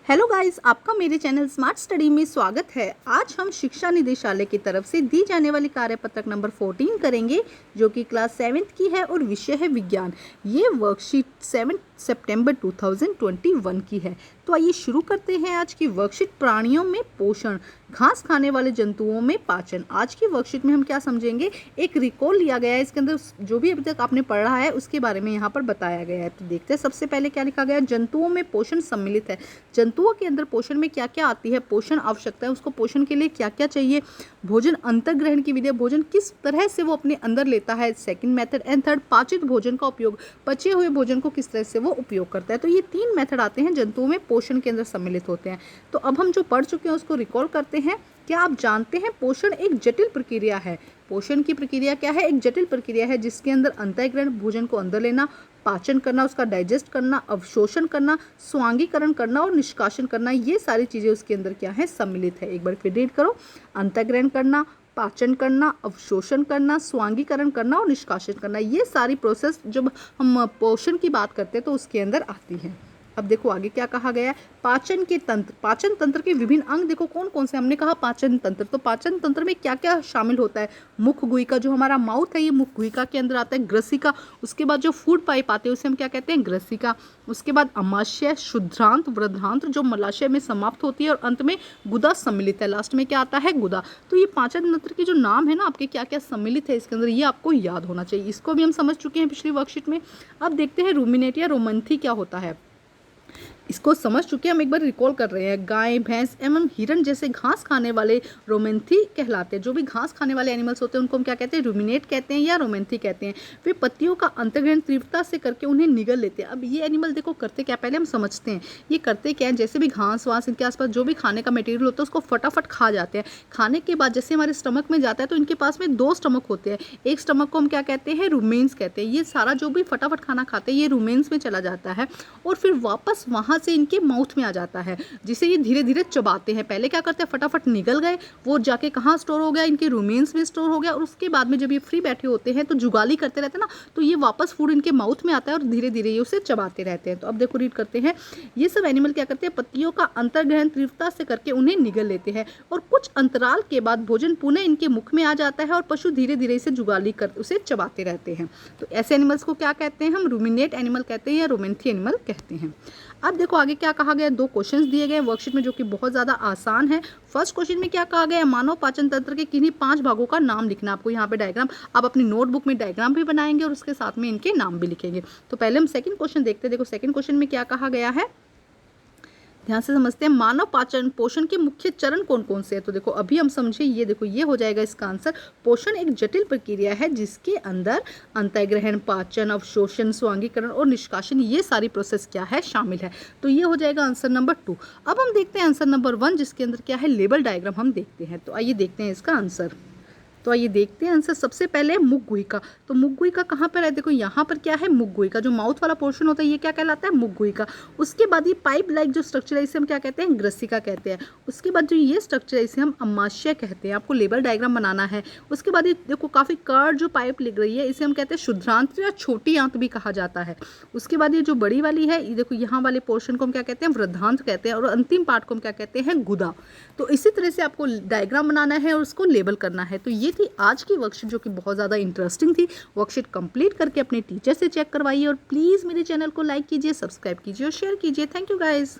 Hello guys, आपका मेरे channel smart study में स्वागत है। आज हम शिक्षा निदेशालय की तरफ से दी जाने वाली कार्यपत्रक नंबर 14 करेंगे, जो कि क्लास 7th की है और विषय है विज्ञान। ये वर्कशीट 7 सितंबर 2021 की है। तो आइए शुरू करते हैं आज की वर्कशीट। प्राणियों में पोषण, घास खाने वाले जंतुओं में पाचन। आज की वर्कशीट में हम क्या समझेंगे, एक रिकॉल लिया गया है, इसके अंदर जो भी अभी तक आपने पढ़ा है उसके बारे में यहाँ पर बताया गया है। तो देखते हैं सबसे पहले क्या लिखा गया है। जंतुओं में पोषण सम्मिलित है। जंतुओं के अंदर पोषण में क्या क्या आती है, पोषण आवश्यकता है, उसको पोषण के लिए क्या क्या चाहिए, भोजन अंतर्ग्रहण की विधि, भोजन किस तरह से वो अपने अंदर लेता है, सेकंड मेथड, एंड थर्ड पाचित भोजन का उपयोग, पचे हुए भोजन को किस तरह से वो उपयोग करता है। तो ये 3 मेथड आते हैं जंतुओं में पोषण के अंदर सम्मिलित होते हैं। तो अब हम जो पढ़ चुके हैं उसको रिकॉल करते हैं। क्या आप जानते हैं पोषण एक जटिल प्रक्रिया है। पोषण की प्रक्रिया क्या है, एक जटिल प्रक्रिया है जिसके अंदर अंतःग्रहण, भोजन को अंदर लेना, पाचन करना, उसका डाइजेस्ट करना, अवशोषण करना, स्वांगीकरण करना और निष्कासन करना, ये सारी चीज़ें उसके अंदर क्या है, सम्मिलित है। एक बार फिर रीड करो। अंतःग्रहण करना, पाचन करना, अवशोषण करना, स्वांगीकरण करना और निष्कासन करना, ये सारी प्रोसेस जब हम पोषण की बात करते हैं तो उसके अंदर आती है। अब देखो आगे क्या कहा गया है। पाचन के तंत्र, पाचन तंत्र के विभिन्न अंग देखो कौन कौन से। हमने कहा पाचन तंत्र, तो पाचन तंत्र में क्या क्या शामिल होता है। मुख गुहिका, जो हमारा माउथ है ये मुख गुहिका के अंदर आता है। ग्रसिका, उसके बाद जो फूड पाइप आते हैं उसे हम क्या कहते हैं, ग्रसिका। उसके बाद अमाशय, शुद्रांत, वृद्धांत्र जो मलाशय में समाप्त होती है, और अंत में गुदा सम्मिलित है। लास्ट में क्या आता है, गुदा। तो ये पाचन तंत्र के जो नाम है ना आपके, क्या क्या सम्मिलित है इसके अंदर, ये आपको याद होना चाहिए। इसको भी हम समझ चुके हैं पिछली वर्कशीट में। अब देखते हैं रूमिनेट या रोमंथी क्या होता है। इसको समझ चुके हम एक बार रिकॉल कर रहे हैं। गाय, भैंस एवं हिरण जैसे घास खाने वाले रोमेंथी कहलाते हैं। जो भी घास खाने वाले एनिमल्स होते हैं उनको हम क्या कहते हैं, रूमिनेट कहते हैं या रोमेंथी कहते हैं। वे पत्तियों का अंतर्ग्रहण तीव्रता से करके उन्हें निगल लेते हैं। अब ये एनिमल देखो करते क्या, पहले हम समझते हैं ये करते क्या है। जैसे भी घास वास इनके आसपास जो भी खाने का मटेरियल होता है उसको फटाफट खा जाते हैं। खाने के बाद जैसे हमारे स्टमक में जाता है तो इनके पास में 2 स्टमक होते हैं। एक स्टमक को हम क्या कहते हैं, रूमेन्स कहते हैं। ये सारा जो भी फटाफट खाना खाते हैं ये रूमेन्स में चला जाता है और फिर वापस वहाँ से इनके माउथ में आ जाता है, जिसे ये धीरे धीरे चबाते हैं। पहले क्या करते हैं, फटाफट निगल गए, वो जाके कहाँ स्टोर हो गया, इनके रूमेन्स में स्टोर हो गया। और उसके बाद में जब ये फ्री बैठे होते हैं तो जुगाली करते रहते हैं ना, तो ये वापस फूड इनके माउथ में आता है और धीरे धीरे ये उसे चबाते रहते हैं। तो अब देखो रीड करते हैं। ये सब एनिमल क्या करते हैं, पत्तियों का अंतर्ग्रहण तीव्रता से करके उन्हें निगल लेते हैं और कुछ अंतराल के बाद भोजन पुनः इनके मुख में आ जाता है और पशु धीरे धीरे इसे जुगाली कर उसे चबाते रहते हैं। तो ऐसे एनिमल्स को क्या कहते हैं, हम रूमिनेट एनिमल कहते हैं या रोमेंथी एनिमल कहते हैं। अब देखो आगे क्या कहा गया। 2 क्वेश्चंस दिए गए वर्कशीट में जो कि बहुत ज़्यादा आसान है। फर्स्ट क्वेश्चन में क्या कहा गया, मानव पाचन तंत्र के किन्हीं 5 भागों का नाम लिखना। आपको यहाँ पे डायग्राम, आप अपनी नोटबुक में डायग्राम भी बनाएंगे और उसके साथ में इनके नाम भी लिखेंगे। तो पहले हम सेकंड क्वेश्चन देखते हैं। देखो सेकंड क्वेश्चन में क्या कहा गया है, ध्यान से समझते हैं। मानव पाचन पोषण के मुख्य चरण कौन कौन से हैं। तो देखो अभी हम समझे, ये देखो ये हो जाएगा इसका आंसर। पोषण एक जटिल प्रक्रिया है जिसके अंदर अंतःग्रहण, पाचन, अवशोषण, स्वांगीकरण और निष्कासन, ये सारी प्रोसेस क्या है, शामिल है। तो ये हो जाएगा आंसर नंबर 2। अब हम देखते हैं आंसर नंबर 1, जिसके अंदर क्या है, लेबल डायग्राम हम देखते हैं। तो आइए देखते हैं इसका आंसर। तो आइए देखते हैं आंसर। सबसे पहले मुख गुहिका। तो मुख गुहिका कहाँ पर है, देखो यहाँ पर क्या है, मुख गुहिका जो माउथ वाला पोर्शन होता है ये क्या कहलाता है, मुख गुहिका। उसके बाद ये पाइप लाइक जो स्ट्रक्चर है इसे हम क्या कहते हैं, ग्रसिका कहते हैं। उसके बाद जो ये स्ट्रक्चर है इसे हम अमाशय कहते हैं। आपको लेबल डायग्राम बनाना है। उसके बाद ये देखो काफ़ी कर्व जो पाइप लिख रही है इसे हम कहते हैं शुद्रांत या छोटी आंत भी कहा जाता है। उसके बाद ये जो बड़ी वाली है, ये देखो यहाँ वाले पोर्शन को हम क्या कहते हैं, वृद्धांत कहते हैं। और अंतिम पार्ट को हम क्या कहते हैं, गुदा। तो इसी तरह से आपको डायग्राम बनाना है और उसको लेबल करना है। तो ये थी आज की वर्कशीट जो कि बहुत ज़्यादा इंटरेस्टिंग थी। वर्कशीट कंप्लीट करके अपने टीचर से चेक करवाइए और प्लीज़ मेरे चैनल को लाइक कीजिए, सब्सक्राइब कीजिए और शेयर कीजिए। Thank you guys.